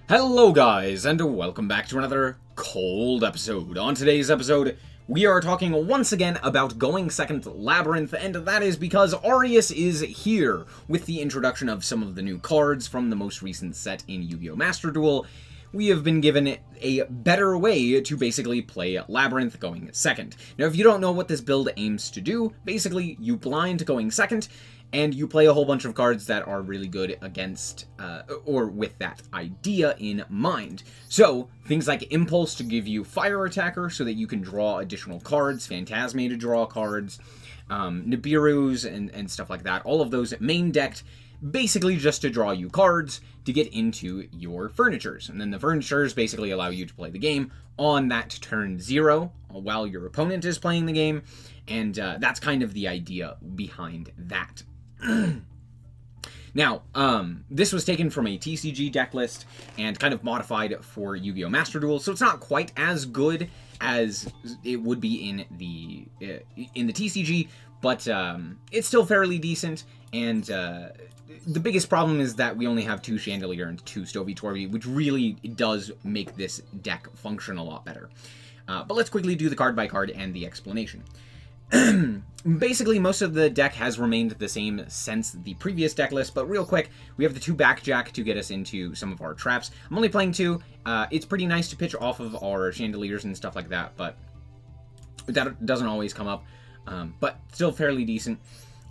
Hello guys, and welcome back to another cold episode. On today's episode, we are talking once again about going second Labrynth, and that is because Arius is here with the introduction of some of the new cards from the most recent set in Yu-Gi-Oh! Master Duel. We have been given a better way to basically play Labrynth going second. Now, if you don't know what this build aims to do, basically you blind going second, and you play a whole bunch of cards that are really good against, or with that idea in mind. So, things like Impulse to give you Fire Attacker so that you can draw additional cards, Phantasme to draw cards, Nibiru's and stuff like that. All of those main decked, basically just to draw you cards to get into your furnitures. And then the furnitures basically allow you to play the game on that turn 0 while your opponent is playing the game. And that's kind of the idea behind that. Now, this was taken from a TCG deck list and kind of modified for Yu-Gi-Oh! Master Duel, so it's not quite as good as it would be in the TCG, but it's still fairly decent, and the biggest problem is that we only have 2 Chandelier and 2 SnowiKs, which really does make this deck function a lot better. But let's quickly do the card by card and the explanation. Basically, most of the deck has remained the same since the previous deck list, but real quick, we have the 2 Backjack to get us into some of our traps. I'm only playing 2. It's pretty nice to pitch off of our Chandeliers and stuff like that, but that doesn't always come up, but still fairly decent.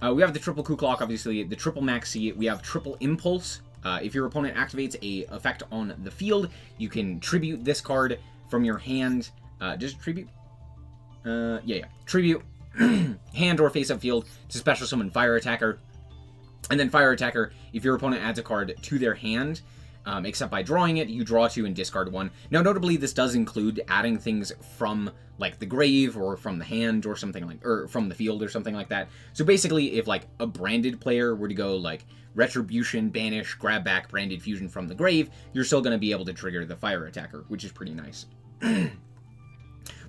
We have the triple Ku Clock, obviously, the triple Maxi. We have triple Impulse. If your opponent activates a effect on the field, you can tribute this card from your hand. Just tribute? Tribute. Hand or face-up field to special summon Fire Attacker. And then Fire Attacker, if your opponent adds a card to their hand, except by drawing it, you draw 2 and discard 1. Now, notably, this does include adding things from, like, the grave, or from the hand, or something like, or from the field, or something like that. So basically, if, like, a branded player were to go, like, Retribution, Banish, Grab Back, Branded Fusion from the grave, you're still going to be able to trigger the Fire Attacker, which is pretty nice.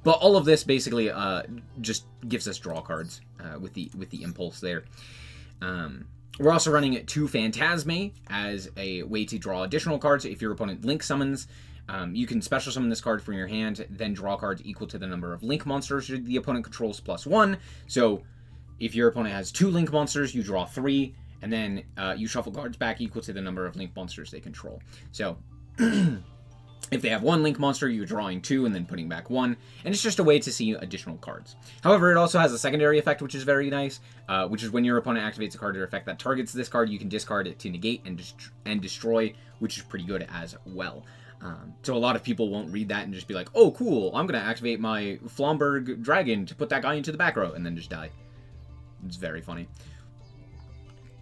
But all of this basically just gives us draw cards with the Impulse there. We're also running 2 Phantasme as a way to draw additional cards. If your opponent Link summons, you can special summon this card from your hand, then draw cards equal to the number of Link monsters the opponent controls +1. So if your opponent has 2 Link monsters, you draw 3, and then you shuffle cards back equal to the number of Link monsters they control. So if they have 1 Link monster, you're drawing 2 and then putting back 1, and it's just a way to see additional cards. However, it also has a secondary effect, which is very nice, which is when your opponent activates a card or effect that targets this card, you can discard it to negate and destroy, which is pretty good as well. So a lot of people won't read that and just be like, oh, cool, I'm going to activate my Flomberg Dragon to put that guy into the back row, and then just die. It's very funny.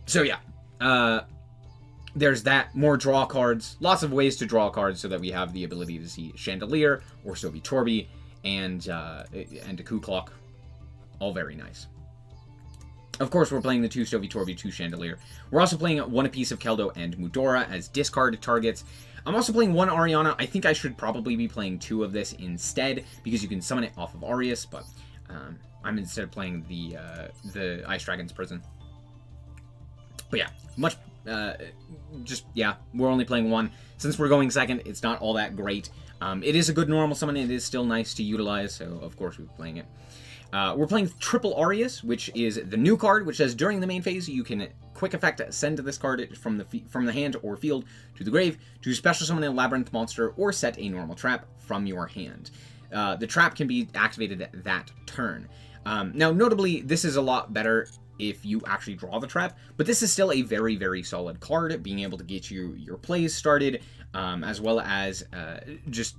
So yeah, there's that, more draw cards, lots of ways to draw cards so that we have the ability to see Chandelier or SnowiKs and a Ku Clock, all very nice. Of course, we're playing the 2 SnowiKs, 2 Chandelier. We're also playing 1 apiece of Keldo and Mudora as discard targets. I'm also playing 1 Ariana. I think I should probably be playing 2 of this instead, because you can summon it off of Arius, but I'm instead playing the Ice Dragon's Prison. But yeah, we're only playing 1. Since we're going second, it's not all that great. It is a good normal summon. It is still nice to utilize, so of course we're playing it. We're playing triple Arius, which is the new card, which says during the main phase, you can quick effect send this card from the hand or field to the grave to special summon a Labrynth monster or set a normal trap from your hand. The trap can be activated at that turn. Now, notably, this is a lot better if you actually draw the trap, but this is still a very, very solid card, being able to get you your plays started, as well as just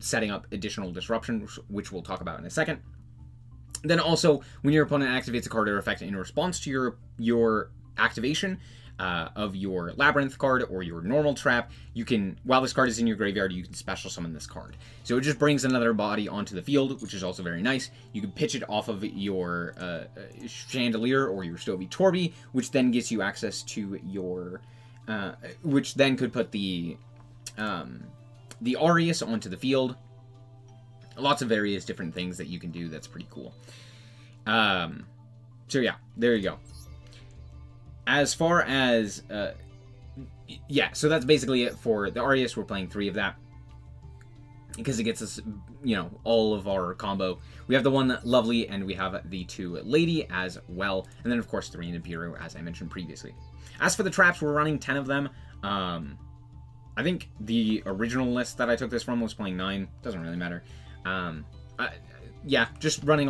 setting up additional disruption, which we'll talk about in a second. Then also, when your opponent activates a card or effect in response to your activation of your Labrynth card or your normal trap, you can, while this card is in your graveyard, you can special summon this card. So it just brings another body onto the field, which is also very nice. You can pitch it off of your Chandelier or your SnowiKs, which then gets you access to your, which then could put the Arius onto the field. Lots of various different things that you can do. That's pretty cool. So yeah, there you go. As far as yeah, so that's basically it for the Arius. We're playing 3 of that, because it gets us, you know, all of our combo. We have the 1 Lovely, and we have the 2 Lady as well. And then, of course, 3 Nibiru, as I mentioned previously. As for the traps, we're running 10 of them. I think the original list that I took this from was playing 9. Doesn't really matter. Yeah, just running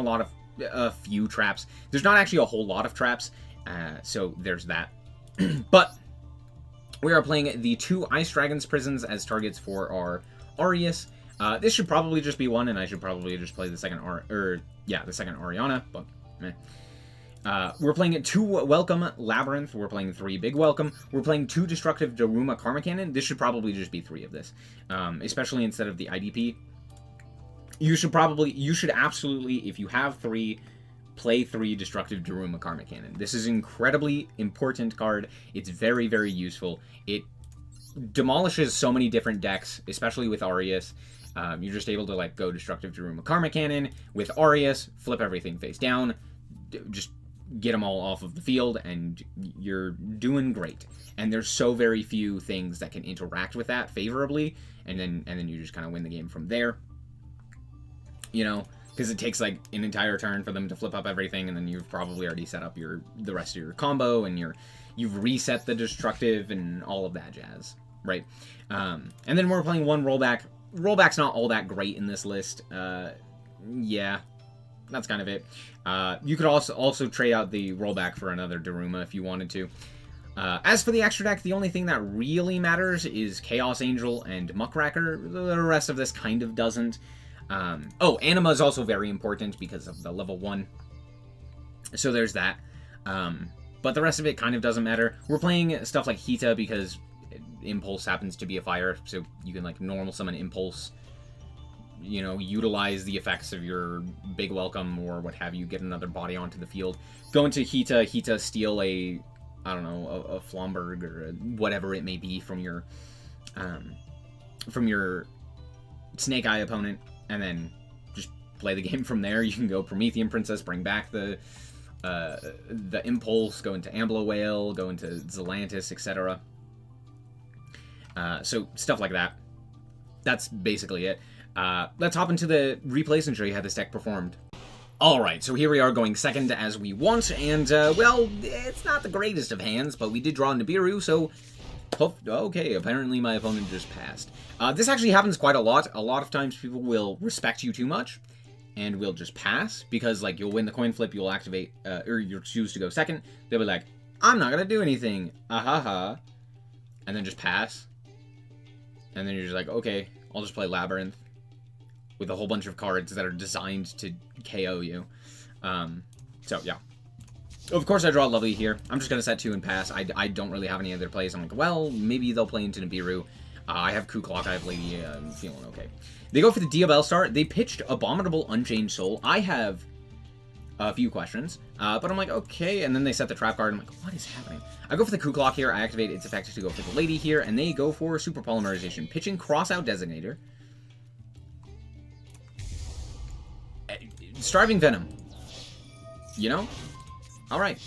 a few traps. There's not actually a whole lot of traps, so there's that. But we are playing the 2 Ice Dragons prisons as targets for our Arius. This should probably just be 1, and I should probably just play the second the second Ariana, but meh. We're playing 2 Welcome Labyrinth. We're playing 3 Big Welcome. We're playing 2 Destructive Daruma Karma Cannon. This should probably just be 3 of this, especially instead of the IDP. You should absolutely, if you have 3, play 3 Destructive Daruma Karma Cannon. This is an incredibly important card. It's very, very useful. It demolishes so many different decks, especially with Arius. You're just able to like go Destructive Daruma Karma Cannon with Arius, flip everything face down, just get them all off of the field, and you're doing great. And there's so very few things that can interact with that favorably, and then you just kind of win the game from there. You know, because it takes like an entire turn for them to flip up everything, and then you've probably already set up the rest of your combo, and you've reset the destructive and all of that jazz, right? And then we're playing 1 rollback. Rollback's not all that great in this list. Yeah, that's kind of it. You could also trade out the rollback for another Daruma if you wanted to. As for the extra deck, the only thing that really matters is Chaos Angel and Muckracker. The rest of this kind of doesn't. Oh, Anima is also very important because of the level 1. So there's that. But the rest of it kind of doesn't matter. We're playing stuff like Hita because Impulse happens to be a fire, so you can like normal summon Impulse. You know, utilize the effects of your Big Welcome or what have you, get another body onto the field. Go into Hita, steal a Flomberg or whatever it may be from your Snake Eye opponent, and then just play the game from there. You can go Promethean Princess, bring back the Impulse, go into Ambler Whale, go into Zelantis, etc. So stuff like that. That's basically it. Let's hop into the replays and show you how this deck performed. Alright, so here we are going second as we want, and, well, it's not the greatest of hands, but we did draw Nibiru, so... Okay, apparently my opponent just passed. This actually happens quite a lot. A lot of times people will respect you too much, and will just pass, because, like, you'll win the coin flip, you'll activate, or you'll choose to go second, they'll be like, I'm not gonna do anything, ahaha, and then just pass. And then you're just like, okay, I'll just play Labyrinth with a whole bunch of cards that are designed to KO you. So, yeah. Of course, I draw Lovely here. I'm just going to set 2 and pass. I don't really have any other plays. I'm like, well, maybe they'll play into Nibiru. I have Kuklok, I have Lady, I'm feeling okay. They go for the Diabell Star. They pitched Abominable Unchanged Soul. I have a few questions, but I'm like, okay, and then they set the trap card. I'm like, what is happening? I go for the Kuklok here. I activate its effect to go for the Lady here, and they go for Super Polymerization, pitching Crossout Designator. Striving Venom. You know? Alright.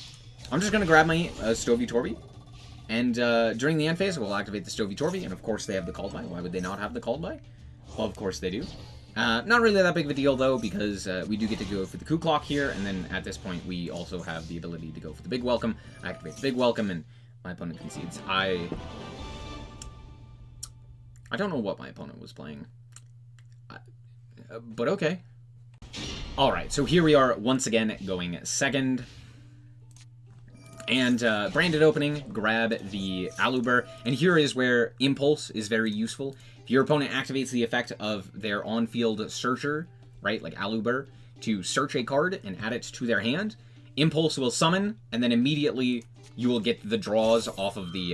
I'm just going to grab my Stovey Torby. And during the end phase, we'll activate the Stovey Torby. And of course, they have the Called By. Why would they not have the Called By? Well, of course they do. Not really that big of a deal, though, because we do get to go for the Kuklok here. And then at this point, we also have the ability to go for the Big Welcome. I activate the Big Welcome, and my opponent concedes. I don't know what my opponent was playing. But okay. Alright, so here we are once again going second. And branded opening, grab the Aluber. And here is where Impulse is very useful. If your opponent activates the effect of their on-field searcher, right, like Aluber, to search a card and add it to their hand, Impulse will summon, and then immediately you will get the draws off of the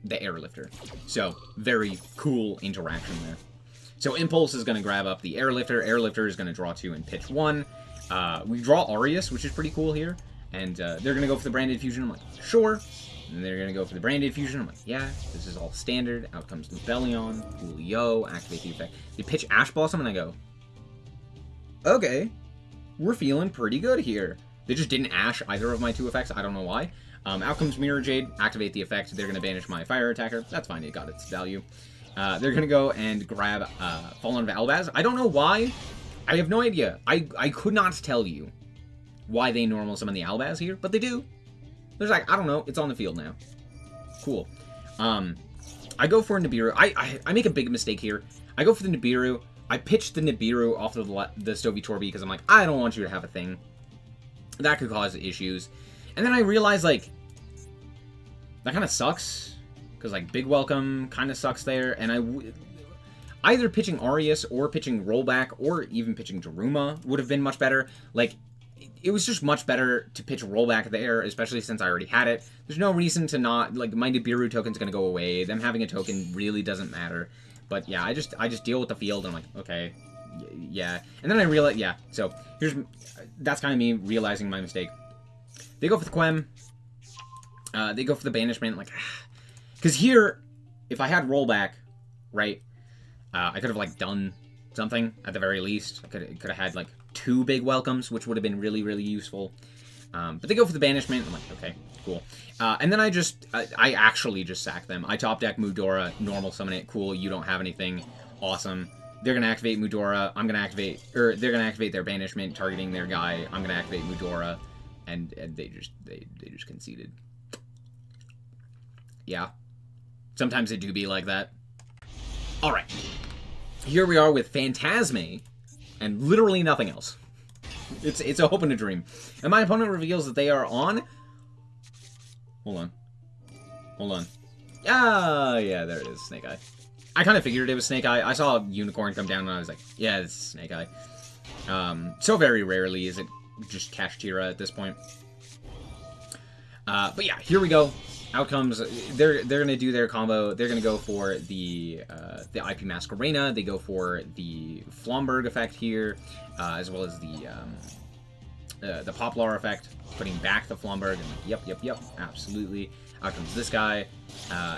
Airlifter. So, very cool interaction there. So Impulse is going to grab up the Airlifter. Airlifter is going to draw 2 and pitch 1. We draw Arius, which is pretty cool here. And they're going to go for the Branded Fusion. I'm like, sure. And they're going to go for the Branded Fusion. I'm like, yeah, this is all standard. Out comes Nubellion, Coolio, activate the effect. They pitch Ash Blossom, and I go, okay, we're feeling pretty good here. They just didn't Ash either of my 2 effects. I don't know why. Out comes Mirror Jade, activate the effect. They're going to banish my fire attacker. That's fine, it got its value. They're going to go and grab Fallen of Albaz. I don't know why. I have no idea. I could not tell you why they normal summon the Albaz here, but they do. There's like, I don't know, it's on the field now. Cool. I go for a Nibiru. I make a big mistake here. I go for the Nibiru. I pitch the Nibiru off of the Stovey because I'm like, I don't want you to have a thing. That could cause issues. And then I realize, like, that kind of sucks. Because, like, Big Welcome kind of sucks there. And either pitching Arius or pitching Rollback or even pitching Daruma would have been much better. Like, it was just much better to pitch Rollback there, especially since I already had it. There's no reason to not, like, my Nibiru token's going to go away. Them having a token really doesn't matter. But yeah, I just deal with the field, and I'm like, okay, yeah. And then I realize, yeah, so that's kind of me realizing my mistake. They go for the Quem. They go for the banishment, like, because here, if I had Rollback, right, I could have, like, done something at the very least. I could have had, like, 2 big welcomes, which would have been really, really useful. But they go for the banishment. I'm like, okay, cool. And then I actually just sack them. I top deck Mudora, normal summon it. Cool, you don't have anything. Awesome. They're going to activate Mudora. I'm going to activate, or they're going to activate their banishment, targeting their guy. I'm going to activate Mudora. And they just conceded. Yeah. Sometimes it do be like that. Alright. Here we are with Phantasme, and literally nothing else. It's a hope and a dream. And my opponent reveals that they are on... Hold on. Ah, yeah, there it is, Snake Eye. I kind of figured it was Snake Eye. I saw a Unicorn come down and I was like, yeah, it's Snake Eye. So very rarely is it just Kashtira at this point. But yeah, here we go. Outcomes, they're gonna do their combo. They're gonna go for the IP Masquerena. They go for the Flomberg effect here, as well as the Poplar effect, putting back the Flomberg. And yep, absolutely. Out comes this guy.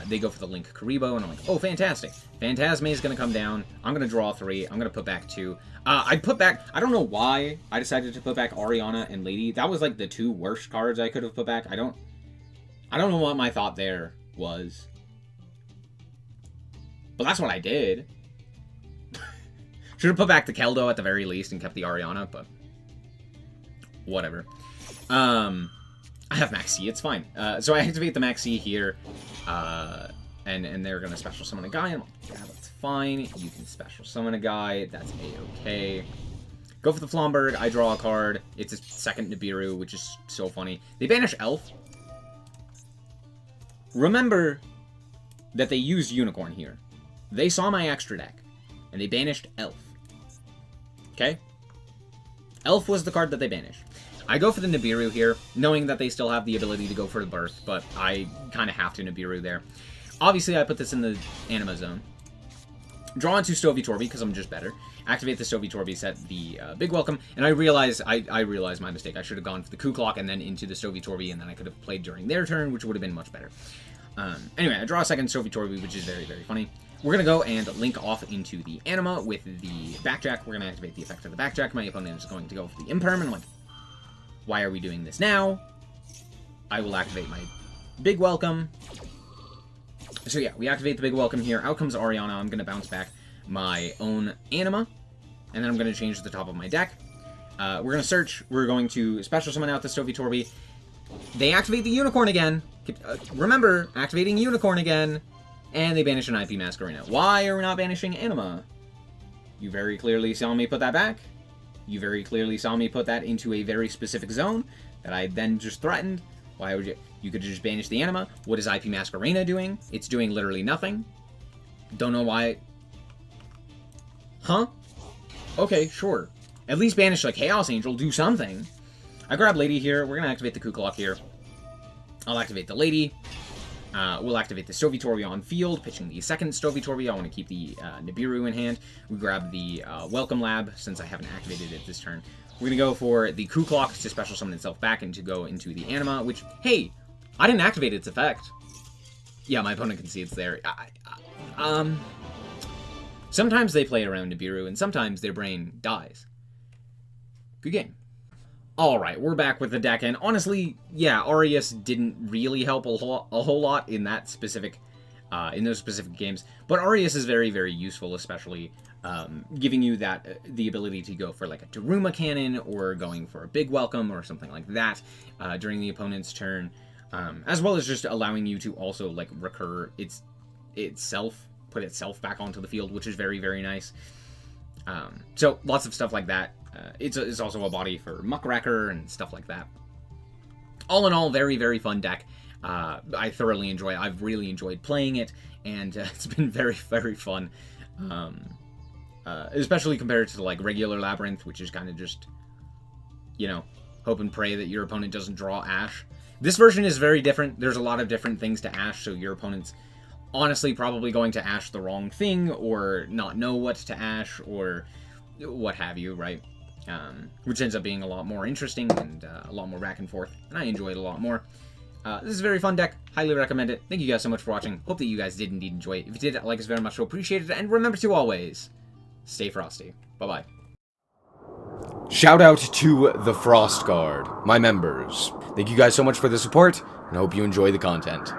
They go for the Link Karibo, and I'm like, oh, fantastic. Phantasme is gonna come down. I'm gonna draw 3. I'm gonna put back 2. I put back, I don't know why I decided to put back Ariana and Lady. That was like the 2 worst cards I could have put back. I don't know what my thought there was. But that's what I did. Should have put back the Keldo at the very least and kept the Ariana, but whatever. I have Maxi, it's fine. So I activate the Maxi here, and they're going to special summon a guy. And I'm like, yeah, that's fine. You can special summon a guy. That's A-okay. Go for the Flomberg. I draw a card. It's a second Nibiru, which is so funny. They banish Elf. Remember that they used Unicorn here. They saw my extra deck, and they banished Elf. Okay? Elf was the card that they banished. I go for the Nibiru here, knowing that they still have the ability to go for the Birth, but I kind of have to Nibiru there. Obviously, I put this in the Anima Zone. Draw into Stovey because I'm just better. Activate the Stovey, set the Big Welcome, and I realize my mistake. I should have gone for the Coup Clock and then into the Stovey, and then I could have played during their turn, which would have been much better. Anyway, I draw a second Stovey, which is very, very funny. We're going to go and link off into the Anima with the Backjack. We're going to activate the effect of the Backjack. My opponent is going to go for the Imperm, and I'm like, why are we doing this now? I will activate my Big Welcome. So yeah, we activate the Big Welcome here. Out comes Ariana. I'm going to bounce back my own Anima, and then I'm going to change the top of my deck. We're going to search. We're going to special summon out the Stovey. They activate the Unicorn again. Remember, activating Unicorn again. And they banish an IP Masquerena. Why are we not banishing Anima? You very clearly saw me put that back. You very clearly saw me put that into a very specific zone that I then just threatened. Why would you? You could just banish the Anima. What is IP Masquerena doing? It's doing literally nothing. Don't know why. Huh? Okay, sure. At least banish like Chaos Angel. Do something. I grab Lady here. We're going to activate the Coup Clock here. I'll activate the Lady. We'll activate the Stovey on field, pitching the second Stovey. I want to keep the Nibiru in hand. We grab the Welcome Lab, since I haven't activated it this turn. We're going to go for the Coup Clock to special summon itself back and to go into the Anima, which, hey, I didn't activate its effect. Yeah, my opponent concedes there. Sometimes they play around Nibiru, and sometimes their brain dies. Good game. Alright, we're back with the deck, and honestly, yeah, Arius didn't really help a whole lot in that specific, in those specific games, but Arius is very, very useful, especially giving you that, the ability to go for like a Daruma Cannon, or going for a Big Welcome, or something like that, during the opponent's turn, as well as just allowing you to also, like, recur itself, put itself back onto the field, which is very, very nice. So, lots of stuff like that. It's also a body for Muckracker and stuff like that. All in all, very, very fun deck. I thoroughly enjoy it. I've really enjoyed playing it, and it's been very, very fun. Especially compared to, like, regular Labrynth, which is kind of just, you know, hope and pray that your opponent doesn't draw Ash. This version is very different. There's a lot of different things to Ash, so your opponent's honestly probably going to Ash the wrong thing, or not know what to Ash, or what have you, right? Which ends up being a lot more interesting, and a lot more back and forth, and I enjoy it a lot more. This is a very fun deck. Highly recommend it. Thank you guys so much for watching. Hope that you guys did indeed enjoy it. If you did, like us very much, so appreciate it, and remember to always stay frosty. Bye-bye. Shout out to the Frost Guard, my members. Thank you guys so much for the support, and I hope you enjoy the content.